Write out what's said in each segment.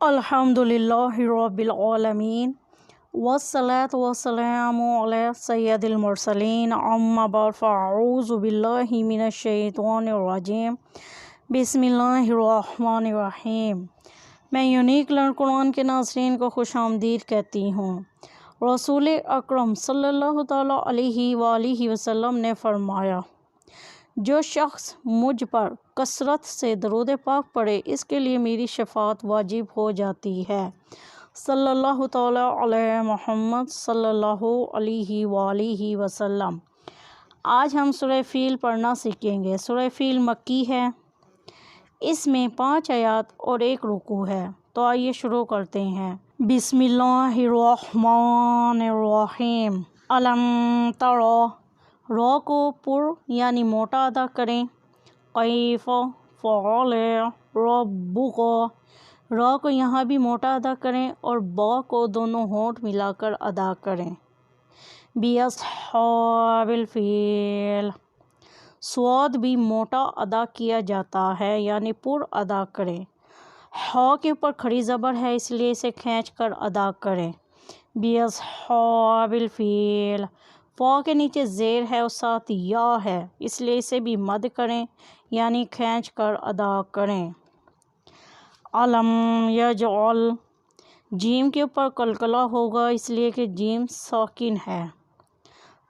الحمدللہ رب العالمین والصلاة والسلام علی سید المرسلین اما بعد فاعوذ باللہ من الشیطان الرجیم بسم اللہ الرحمن الرحیم۔ میں یونیک لرن قرآن کے ناظرین کو خوش آمدید کہتی ہوں۔ رسول اکرم صلی اللہ تعالیٰ علیہ وآلہ وسلم نے فرمایا، جو شخص مجھ پر کثرت سے درود پاک پڑھے اس کے لیے میری شفاعت واجب ہو جاتی ہے۔ صلی اللہ تعالیٰ علیہ محمد صلی اللہ علیہ وآلہ وسلم۔ آج ہم سورہ فیل پڑھنا سیکھیں گے۔ سورہ فیل مکی ہے، اس میں 5 آیات اور 1 رکوع ہے۔ تو آئیے شروع کرتے ہیں۔ بسم اللہ الرحمن الرحیم۔ علم ترى، رو کو پر یعنی موٹا ادا کریں۔ کیف فعل ربک، رو کو یہاں بھی موٹا ادا کریں اور با کو دونوں ہونٹ ملا کر ادا کریں۔ باصحاب الفیل، صاد بھی موٹا ادا کیا جاتا ہے یعنی پر ادا کریں۔ ہا کے اوپر کھڑی زبر ہے اس لیے اسے کھینچ کر ادا کریں۔ باصحاب الفیل، فا کے نیچے زیر ہے اور ساتھ یا ہے اس لیے اسے بھی مد کریں یعنی کھینچ کر ادا کریں۔ علم یجعل، جیم کے اوپر قلقلہ ہوگا اس لیے کہ جیم ساکن ہے۔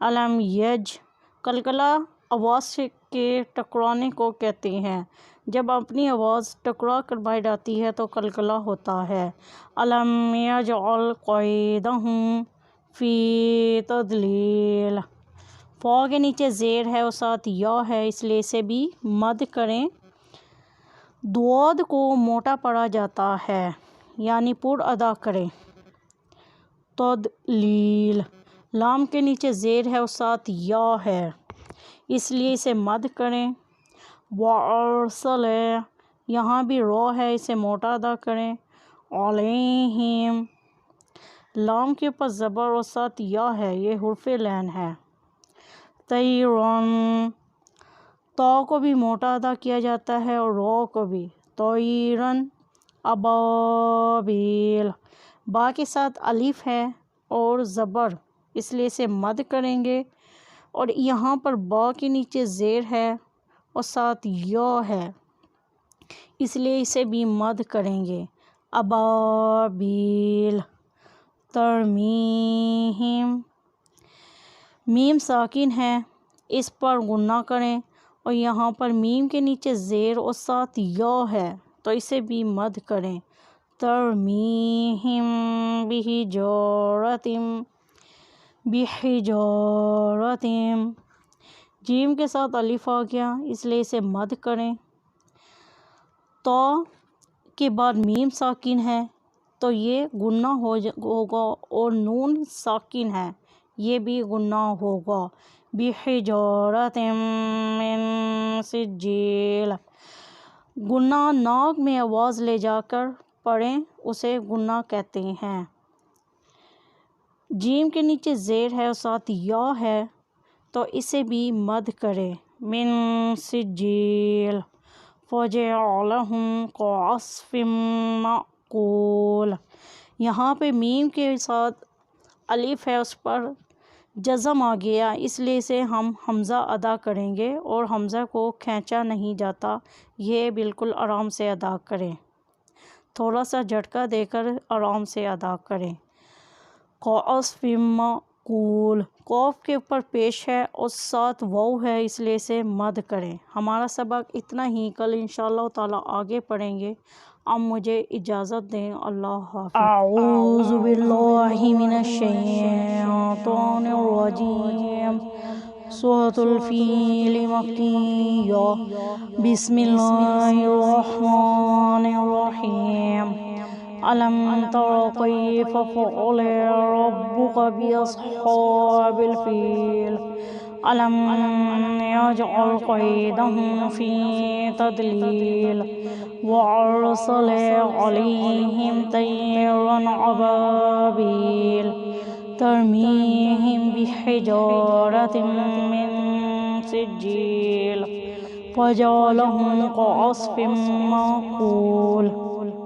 علم یج، قلقلہ آواز کے ٹکرانے کو کہتے ہیں۔ جب اپنی آواز ٹکرا کر باہر آتی ہے تو قلقلہ ہوتا ہے۔ علم یجعل قیدہم فی تضلیل، فا کے نیچے زیر ہے اور ساتھ یا ہے اس لیے اسے بھی مد کریں۔ دعاد کو موٹا پڑھا جاتا ہے یعنی پر ادا کریں۔ تضلیل، لام کے نیچے زیر ہے اور ساتھ یا ہے اس لیے اسے مد کریں۔ وارسل، یہاں بھی رو ہے اسے موٹا ادا کریں۔ علیہم، لام کے اوپر زبر اور ساتھ یا ہے یہ حرف لین ہے۔ طیرن، تا کو بھی موٹا ادا کیا جاتا ہے اور رو کو بھی۔ طیرن ابابیل، با کے ساتھ الف ہے اور زبر اس لیے اسے مد کریں گے اور یہاں پر با کے نیچے زیر ہے اور ساتھ یا ہے اس لیے اسے بھی مد کریں گے۔ ابابیل، ترمیہم، میم ساکن ہے اس پر غنہ کریں اور یہاں پر میم کے نیچے زیر اور ساتھ یا ہے تو اسے بھی مد کریں۔ ترمیہم بحجارۃ، بحجارۃ، جیم کے ساتھ الف آ گیا اس لیے اسے مد کریں۔ تا کے بعد میم ساکن ہے تو یہ غنہ ہوگا اور نون ساکن ہے یہ بھی غنہ ہوگا۔ بحجارۃ من سجیل، غنہ ناک میں آواز لے جا کر پڑھیں اسے غنہ کہتے ہیں۔ جیم کے نیچے زیر ہے اور ساتھ یا ہے تو اسے بھی مد کریں۔ من سجیل، فجعلہم کعصف مأکول، یہاں پہ میم کے ساتھ الف ہے اس پر جزم آ گیا اس لیے اسے ہم حمزہ ادا کریں گے اور حمزہ کو کھینچا نہیں جاتا، یہ بالکل آرام سے ادا کریں، تھوڑا سا جھٹکا دے کر آرام سے ادا کریں۔ کعصف مأکول، قوف کے اوپر پیش ہے اور ساتھ واو ہے اس لیے اسے مد کریں۔ ہمارا سبق اتنا ہی، کل انشاءاللہ تعالی آگے پڑھیں گے۔ اب مجھے اجازت دیں، اللہ حافظ۔ اعوذ باللہ من الشیطان الرجیم۔ سورۃ الفیل مکیہ، بسم اللہ الرحمن الرحیم۔ علم تر کیف فعل ربک باصحاب الفیل، علم یجعل قیدہم فی تضلیل، وارسل علیہم طیرا ابابیل، ترمیہم بحجارۃ من سجیل، فجعلہم کعصف مأکول۔